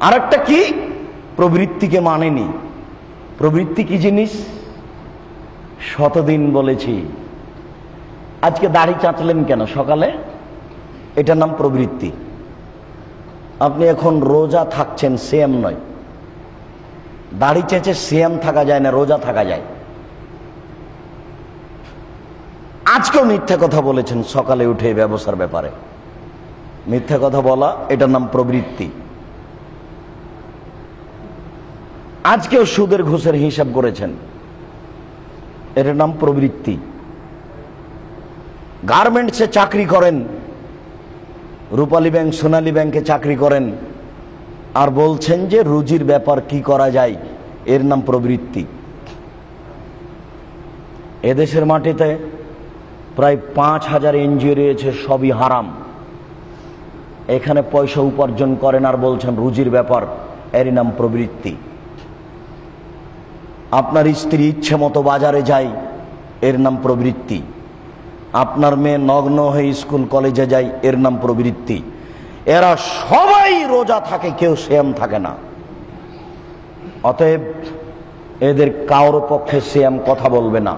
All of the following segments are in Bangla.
আরেকটা কি, প্রবৃত্তিকে মানেনি। প্রবৃত্তি কি জিনিস? শতদিন বলেছি। আজকে দাড়ি চাঁচলেন কেন সকালে? এটার নাম প্রবৃত্তি। আপনি এখন রোজা থাকছেন, সিয়াম নয়। দাড়ি চেঁচে সিয়াম থাকা যায় না, রোজা থাকা যায়। আজকেও মিথ্যা কথা বলেছেন সকালে উঠে ব্যবসার ব্যাপারে। মিথ্যা কথা বলা, এটার নাম প্রবৃত্তি। আজকেও সুদের ঘুষের হিসাব করেছেন, এটার নাম প্রবৃত্তি। গার্মেন্টসে চাকরি করেন, রূপালী ব্যাংক, সোনালী ব্যাংকে চাকরি করেন, আর বলছেন যে রুজির ব্যাপার কি করা যায়, এর নাম প্রবৃত্তি। এদেশের মাটিতে প্রায় 5000 এনজিও রয়েছে, সবই হারাম। এখানে পয়সা উপার্জন করেন আর বলছেন রুজির ব্যাপার, এর নাম প্রবৃত্তি। আপনার স্ত্রী ইচ্ছে মতো বাজারে যায়, এর নাম প্রবৃত্তি। আপনার মেয়ে নগ্ন হয়ে স্কুল কলেজে যায়, এর নাম প্রবৃত্তি। এরা সবাই রোজা থাকে, কেউ সিয়াম থাকে না। অতএব এদের কারো পক্ষে সিয়াম কথা বলবে না,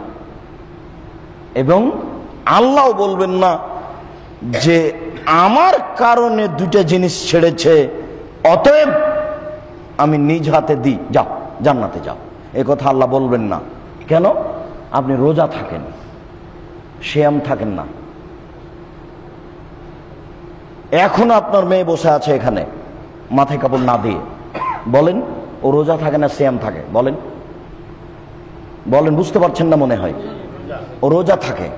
এবং আল্লাহ বলবেন না যে আমার কারণে দুইটা জিনিস ছেড়েছে, অতএব আমি নিজ হাতে দিই, যাও জান্নাতে যাও। এ কথা আল্লাহ বলবেন না। কেন? আপনি রোজা থাকেন, সিয়াম থাকেন না। এখন আপনার মেয়ে বসে আছে এখানে মাথায় কাপড় না দিয়ে, বলেন ও রোজা থাকে না সিয়াম থাকে? বলেন বলেন, বুঝতে পারছেন না মনে হয়। ও রোজা থাকে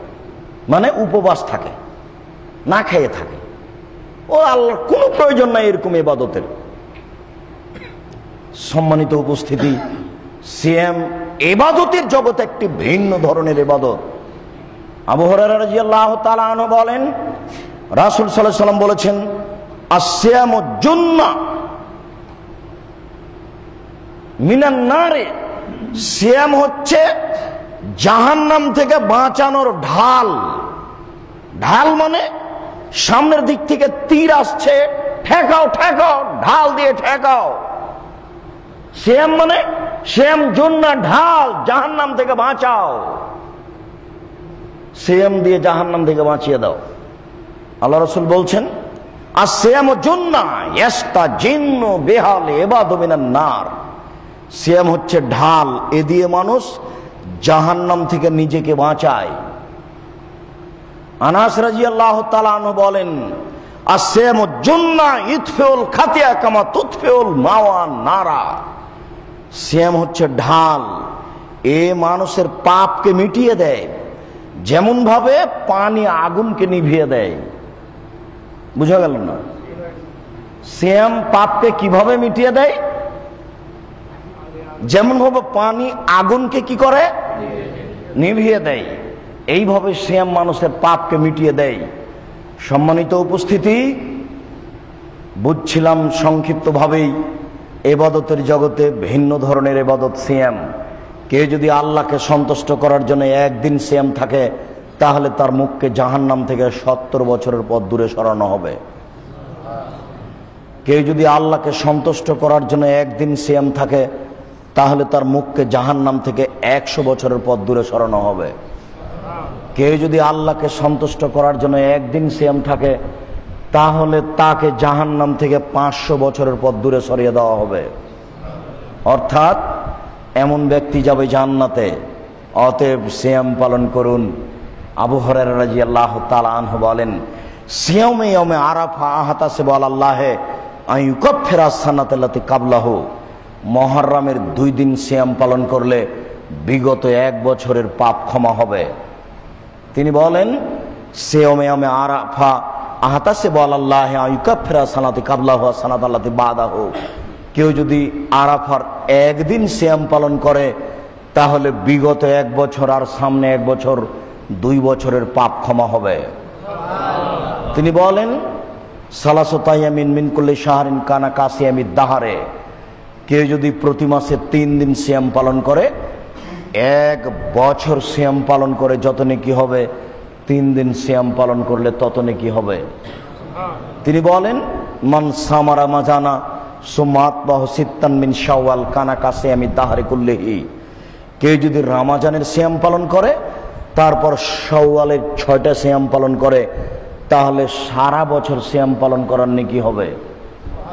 মানে উপবাস থাকে, না খেয়ে থাকে। ও আল্লাহর কোনো প্রয়োজন নাই এরকম ইবাদতের। সম্মানিত উপস্থিতি, সিয়াম ইবাদতের জগতে একটি ভিন্ন ধরনের ইবাদত। আবু হুরায়রা রাদিয়াল্লাহু তাআলা আনহু বলেন, রাসূল সাল্লাল্লাহু আলাইহি ওয়াসাল্লাম বলেছেন, আস-সিয়ামু জুন্নাহ মিনান নারে। সিয়াম হচ্ছে জাহান্নাম থেকে বাঁচানোর ঢাল। ঢাল মানে সামনের দিক থেকে তীর আসছে, ঠেকাও ঠেকাও, ঢাল দিয়ে ঠেকাও। সিয়াম মানে সিয়াম জুন্নাহ, ঢাল, জাহান্নাম থেকে বাঁচাও। সিয়াম দিয়ে জাহান্নাম থেকে বাঁচিয়ে দাও। আল্লাহ রাসূল বলছেন, আস-সিয়ামু জুন্নাহ ইয়াস্তাজিন্নু বিহাল ইবাদু মিনান নার। সিয়াম হচ্ছে ঢাল, এ দিয়ে মানুষ জাহান্নাম থেকে নিজেকে বাঁচায়। আনাস রাদিয়াল্লাহু তাআলা আনহু বলেন, আস-সিয়ামু জুন্নাহ ইতফিউল খাতিয়া কামা তুতফিউল মাওয়ান নারা। সিয়াম হচ্ছে ঢাল, এ মানুষের পাপকে মিটিয়ে দেয়, যেমন ভাবে পানি আগুনকে নিভিয়ে দেয়। বুঝা গেল না? সিয়াম পাপকে কিভাবে মিটিয়ে দেয়? যেমন ভাবে পানি আগুনকে কি করে? নিভিয়ে দেয়। এইভাবে সিয়াম মানুষের পাপকে মিটিয়ে দেয়। সম্মানিত উপস্থিতি, বুঝছিলাম সংক্ষিপ্তভাবেই ইবাদতের জগতে ভিন্ন ধরনের ইবাদত সিয়াম। কেউ যদি আল্লাহকে সন্তুষ্ট করার জন্য একদিন সিয়াম থাকে, তাহলে তার মুখকে জাহান্নাম থেকে 70 বছরের পথ দূরে সরানো হবে। কেউ যদি আল্লাহকে সন্তুষ্ট করার জন্য একদিন সিয়াম থাকে, তাহলে তার মুখকে জাহান্নাম থেকে 100 বছরের পথ দূরে সরানো হবে। কেউ যদি আল্লাহকে সন্তুষ্ট করার জন্য একদিন সিয়াম থাকে, তাহলে তাকে জাহান্নাম থেকে 500 বছরের পথ দূরে সরিয়ে দেওয়া হবে। অর্থাৎ এমন ব্যক্তি যাবে জান্নাতে। অতএব সিয়াম পালন করুন। আবু হুরায়রা রাদিয়াল্লাহু তাআলা আনহু বলেন, সিয়ামে ইয়াউমে আরাফা আহতাসিবু আলাল্লাহি আন ইউকাফিরা সানাতাল্লাতি কাবলাহু। মুহররমের 2 দিন সিয়াম পালন করলে বিগত 1 বছরের পাপ ক্ষমা হবে। তিনি বলেন, সিয়ামে ইয়াউমে আরাফা আহতাসিবু আলাল্লাহি আন ইউকাফিরা সানাতাল্লাতি কাবলাহু ওয়া সানাতাল্লাতি বাদাহু। কেউ যদি আরাফার একদিন সিয়াম পালন করে, তাহলে বিগত 1 বছর আর সামনে 1 বছর, 2 বছরের পাপ ক্ষমা হবে। তিনি বলেন, সালাসাতু আইয়ামিন মিন কুল্লি শাহরিন কানা কাসিয়ামিদ দাহারে। কেউ যদি প্রতি মাসে 3 দিন সিয়াম পালন করে, 1 বছর সিয়াম পালন করে যত নেকি হবে, 3 দিন সিয়াম পালন করলে তত নেকি হবে। তিনি বলেন, মান সামারা মাজানা সুমাত বাহ সিত্তান মিন শাওয়াল কানা কাছে আমি দাহারে কুল্লিহি। কেউ যদি রমজানের সিয়াম পালন করে তারপর শাওয়ালের 6টা সিয়াম পালন করে তাহলে সারা বছর সিয়াম পালন করার নেকি হবে।